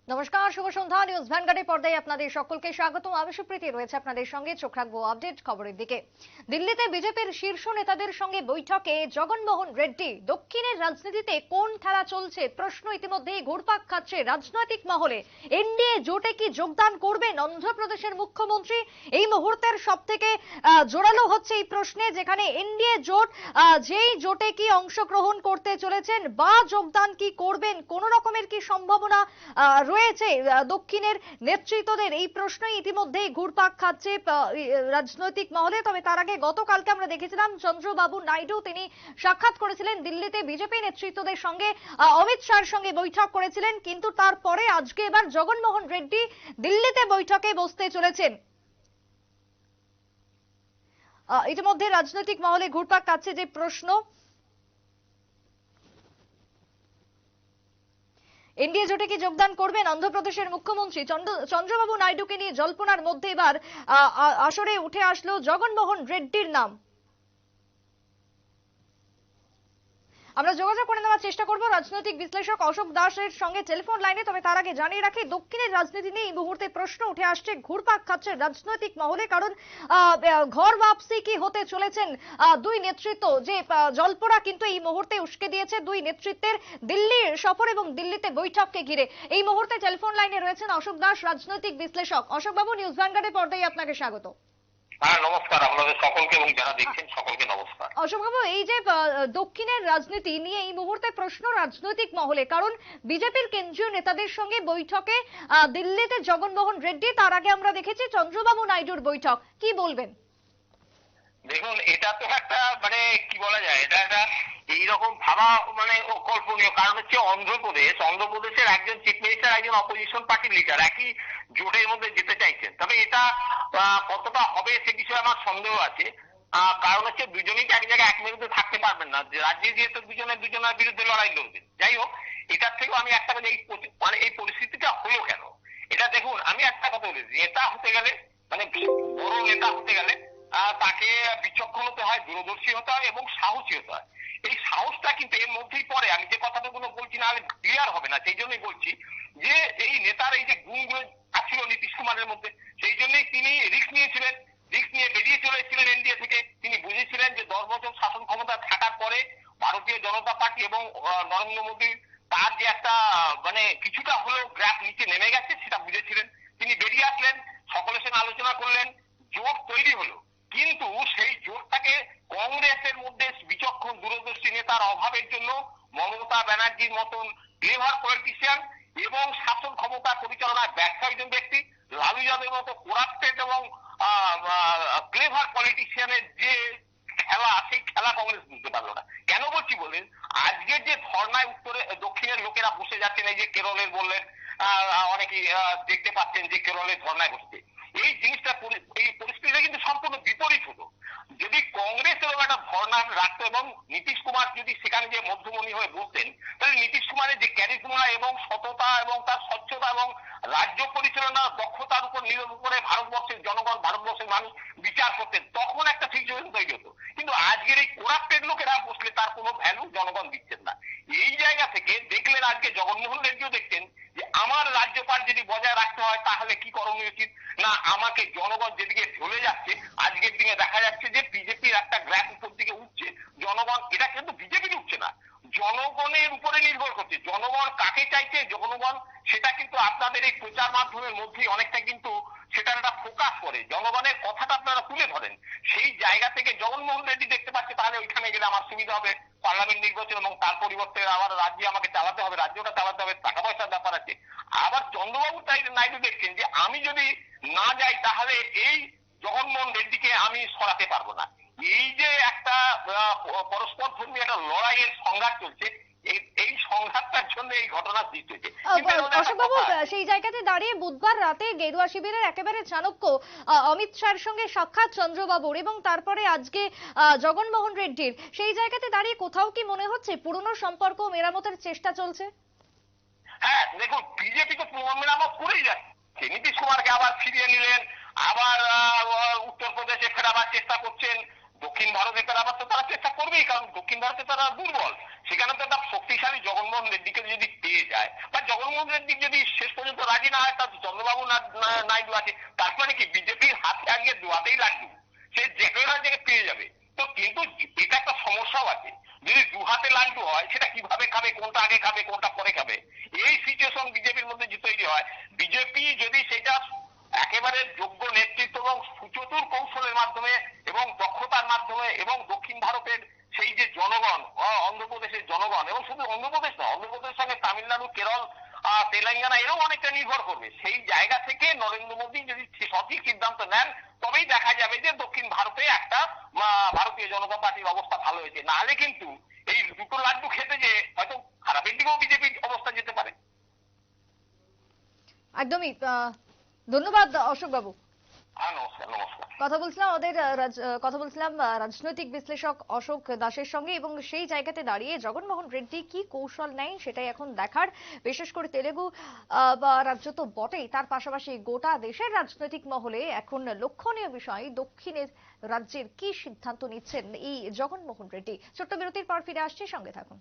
নমস্কার, শুভ সন্ধ্যা। নিউজ ভ্যানগার্ডের পর্দায় আপনাদের সকলকে স্বাগতম। আমি সুপ্রীতি রয়েছে আপনাদের সঙ্গে। চোখ রাখবো আপডেট খবরের দিকে। দিল্লিতে বিজেপির শীর্ষ নেতাদের সঙ্গে বৈঠকে জগনমোহন রেড্ডি। দক্ষিণের রাজনীতিতে কোন খেলা চলছে প্রশ্ন ইতিমধ্যেই ঘুরপাক খাচ্ছে রাজনৈতিক মহলে। এনডিএ জোটে কি যোগদান করবেন অন্ধ্রপ্রদেশের মুখ্যমন্ত্রী? এই মুহূর্তের সব থেকে জোরালো হচ্ছে এই প্রশ্নে, যেখানে এনডিএ জোট যেই জোটে কি অংশগ্রহণ করতে চলেছেন বা যোগদান কি করবেন, কোন রকমের কি সম্ভাবনা রয়েছে দক্ষিণের নেতৃত্বদের, এই প্রশ্নই ইতিমধ্যেই ঘুরপাক খাচ্ছে রাজনৈতিক মহলে। তবে তার আগে গতকালকে আমরা দেখেছিলাম চন্দ্রবাবু নাইডু তিনি সাক্ষাৎ করেছিলেন দিল্লিতে বিজেপি নেতৃত্বদের সঙ্গে, অমিত শাহর সঙ্গে বৈঠক করেছিলেন। কিন্তু তারপরে আজকে এবার জগনমোহন রেড্ডি দিল্লিতে বৈঠকে বসতে চলেছেন। ইতিমধ্যে রাজনৈতিক মহলে ঘুরপাক খাচ্ছে যে প্রশ্ন, এনডিএ জোটে কি যোগদান করবেন অন্ধ্রপ্রদেশের মুখ্যমন্ত্রী? চন্দ্রবাবু নাইডুকে নিয়ে জল্পনার মধ্যে এবার আসরে উঠে আসলো জগনমোহন রেড্ডির নাম। আমরা যোগাযোগ করে নেওয়ার চেষ্টা করব রাজনৈতিক বিশ্লেষক অশোক দাসের সঙ্গে টেলিফোন লাইনে। তবে তার আগে জানিয়ে রাখি, দক্ষিণের রাজনীতি নিয়ে এই মুহূর্তে প্রশ্ন উঠে আসছে, ঘুরপাক খাচ্ছে রাজনৈতিক মহলে। কারণ ঘর বাপসি কি হতে চলেছেন দুই নেতৃত্ব, যে জল্পনা কিন্তু এই মুহূর্তে উস্কে দিয়েছে দুই নেতৃত্বের দিল্লির সফর এবং দিল্লিতে বৈঠককে ঘিরে। এই মুহূর্তে টেলিফোন লাইনে রয়েছেন অশোক দাস, রাজনৈতিক বিশ্লেষক। অশোক বাবু, নিউজ ভ্যানগার্ডের পর্দায় আপনাকে স্বাগত। হ্যাঁ, নমস্কার আপনাদের সকলকে এবং যারা দেখছেন সকলকে নমস্কার। অশোক বাবু, এই যে দক্ষিণের রাজনীতি নিয়ে এই মুহূর্তে প্রশ্ন রাজনৈতিক মহলে, কারণ বিজেপির কেন্দ্রীয় নেতাদের সঙ্গে বৈঠকে দিল্লিতে জগনমোহন রেড্ডি, তার আগে আমরা দেখেছি চন্দ্রবাবু নাইডুর বৈঠক, কি বলবেন? দেখুন, এটা তো একটা কি বলা যায়, এটা একটা এইরকম ভাবা অকল্পনীয়। কারণ হচ্ছে অন্ধ্রপ্রদেশের একজন চিফ মিনিস্টার, একজন অপোজিশন পার্টির লিডার একই জোটের মধ্যে যেতে চাইছেন। তবে এটা কতটা হবে সে বিষয়ে আমার সন্দেহ আছে। কারণ হচ্ছে দুজনেই এক জায়গায় এক মিনিটে থাকতে পারবেন না, রাজ্যে যেহেতু দুজনের বিরুদ্ধে লড়াই লড়বেন। যাই হোক, এটার থেকেও আমি একটা এই পরিস্থিতিটা হলো কেন, এটা দেখুন। আমি একটা কথা বলি, নেতা হতে গেলে বড় নেতা হতে গেলে তাকে বিচক্ষণ হতে হয়, দূরদর্শী হতে হয় এবং সাহসী হতে হয়। এই সাহসটা কিন্তু এর মধ্যেই পড়ে। আমি যে কথাগুলো বলছি না হলে ক্লিয়ার হবে না, সেই জন্যই বলছি যে এই নেতার এই যে গুণগুলো ছিল নীতিশ কুমারের মধ্যে, সেই জন্যই তিনি রিস্ক নিয়েছিলেন। রিস্ক নিয়ে বেরিয়ে চলে এসেছিলেন এনডিএ থেকে। তিনি বুঝেছিলেন যে 10 বছর শাসন ক্ষমতা থাকার পরে ভারতীয় জনতা পার্টি এবং নরেন্দ্র মোদী তার যে একটা কিছুটা হলেও গ্রাফ নিচে নেমে গেছে, সেটা বুঝেছিলেন। তিনি বেরিয়ে আসলেন, সকলের সঙ্গে আলোচনা করলেন, জোট তৈরি হলো। কিন্তু সেই জোটটাকে কংগ্রেসের মধ্যে বিচক্ষণ দূরদর্শী নেতার অভাবের জন্য মমতা ব্যানার্জির মতন ক্লেভার পলিটিশিয়ান এবং শাসন ক্ষমতা পরিচালনায় ব্যর্থ একজন ব্যক্তি, লালু যাদবের মতো করাপ্টেড এবং ক্লেভার পলিটিশিয়ানের যে খেলা, সেই খেলা কংগ্রেস বুঝতে পারলো না। কেন বলছি বলেন, আজকের যে ধর্নায় দক্ষিণের লোকেরা বসে যাচ্ছেন, এই যে কেরলের বললেন, অনেকেই দেখতে পাচ্ছেন যে কেরলের ধর্নায় বসছে, এই জিনিসটা, এই পরিস্থিতিটা কিন্তু সম্পূর্ণ বিপরীত হতো যদি কংগ্রেস এরকম একটা ধর্না রাখতো এবং নীতিশ কুমার যদি সেখানে যে মধ্যমণি হয়ে বসতেন। তাহলে নীতিশ কুমারের যে ক্যারিজমা এবং সততা এবং তার স্বচ্ছতা এবং রাজ্য পরিচালনার দক্ষতার উপর নির্ভর করে ভারতবর্ষের জনগণ, ভারতবর্ষের মানুষ বিচার করতেন, তখন একটা সিচুয়েশন তৈরি হতো। কিন্তু আজকের এই করাপ্টেড লোকেরা বসলে তার কোনো ভ্যালু জনগণ দিচ্ছেন না। এই জায়গা থেকে দেখলেন আজকে জগনমোহন রেড্ডিও দেখছেন যে আমার রাজ্যপাল যদি বজায় রাখতে হয় তাহলে কি করণীয় উচিত না, আমাকে জনগণ যেদিকে ঢলে যাচ্ছে, আজকের দিনে দেখা যাচ্ছে যে বিজেপির একটা গ্রাফ উপর দিকে উঠছে, জনগণ, এটা কিন্তু বিজেপির উঠছে না, জনগণের উপরে নির্ভর করছে। জনগণ কাকে চাইছে, জনগণ সেটা কিন্তু আপনাদের এই প্রচার মাধ্যমের মধ্যেই অনেকটা কিন্তু সেটার একটা ফোকাস করে, জনগণের কথাটা আপনারা তুলে ধরেন। সেই জায়গা থেকে জগনমোহন রেড্ডি দেখতে পাচ্ছে তাহলে ওইখানে গেলে আমার সুবিধা হবে, পার্লামেন্ট নির্বাচন, এবং তার পরিবর্তে আবার রাজ্যে আমাকে চালাতে হবে, রাজ্যটা চালাতে হবে, টাকা পয়সার ব্যাপার আছে। আবার চন্দ্রবাবু নাইডু দেখছেন যে আমি যদি না যাই তাহলে এই জগনমোহন রেড্ডিকে আমি সরাতে পারবো না। এই যে একটা পরস্পর ধর্মী একটা লড়াইয়ের সংঘাত চলছে, এই সংঘাতটার জন্য এই ঘটনা সৃষ্টি হয়েছে। অশোকবাবু, সেই জায়গাতে দাঁড়িয়ে বুধবার রাতে গেরুয়া শিবিরের একেবারে চাণক্য অমিত শাহর সঙ্গে সাক্ষাৎ চন্দ্রবাবুর এবং তারপরে আজকে জগনমোহন রেড্ডির, সেই জায়গাতে দাঁড়িয়ে কোথাও কি মনে হচ্ছে পুরনো সম্পর্ক মেরামতের চেষ্টা চলছে? হ্যাঁ, দেখুন, বিজেপি তো মেরামত করেই যাচ্ছে। নীতিশ কুমারকে আবার ফিরিয়ে নিলেন, আবার উত্তরপ্রদেশে ফেরাবার চেষ্টা করছেন, দক্ষিণ ভারতে আবার তো তারা চেষ্টা করবেই, কারণ দক্ষিণ ভারতে তারা দুর্বল। সেখানে তো একটা শক্তিশালী জগনমোহন রেড্ডিকে যদি পেয়ে যায়, বা জগনমোহন রেড্ডি যদি শেষ পর্যন্ত রাজি না হয়, তার চন্দ্রবাবু নাইডু আছে, তার মানে কি বিজেপির হাতে আজকে দুহাতেই লাড্ডু, সে যে কোনো জায়গায় পেয়ে যাবে। তো কিন্তু এটা একটা সমস্যাও আছে, যদি দুহাতে লাড্ডু হয় সেটা কিভাবে খাবে, কোনটা আগে খাবে কোনটা পরে খাবে, এই সিচুয়েশন বিজেপির মধ্যে যে তৈরি হয়, বিজেপি যদি সেটা একেবারে যোগ্য নেতৃত্ব এবং সুচতুর কৌশলের মাধ্যমে এবং দক্ষতার মাধ্যমে এবং দক্ষিণ ভারতের সেই যে জনগণ, অন্ধ্রপ্রদেশের জনগণ, এবং শুধু অন্ধ্রপ্রদেশ না, অন্ধ্রপ্রদেশের সঙ্গে তামিলনাড়ু, কেরল, তেলেঙ্গানা এরও অনেকটা নির্ভর করবে। সেই জায়গা থেকে নরেন্দ্র মোদী যদি সঠিক সিদ্ধান্ত নেন, তবেই দেখা যাবে যে দক্ষিণ ভারতে একটা ভারতীয় জনতা পার্টির অবস্থা ভালো হয়েছে। নাহলে কিন্তু এই দুটো লাড্ডু খেতে যে হয়তো খারাপের দিকেও বিজেপির অবস্থা যেতে পারে। একদমই। ধন্যবাদ অশোক বাবু। নমস্কার। নমস্কার। কথা বলছিলাম রাজনৈতিক বিশ্লেষক অশোক দাসের সঙ্গে, এবং সেই জায়গাতে দাঁড়িয়ে জগনমোহন রেড্ডি কি কৌশল নেয় সেটাই এখন দেখার। বিশেষ করে তেলেগু বা রাজ্য তো বটেই, তার পাশাপাশি গোটা দেশের রাজনৈতিক মহলে এখন লক্ষণীয় বিষয় দক্ষিণের রাজ্যের কি সিদ্ধান্ত নিচ্ছেন এই জগনমোহন রেড্ডি। ছোট্ট বিরতির পর ফিরে আসছি, সঙ্গে থাকুন।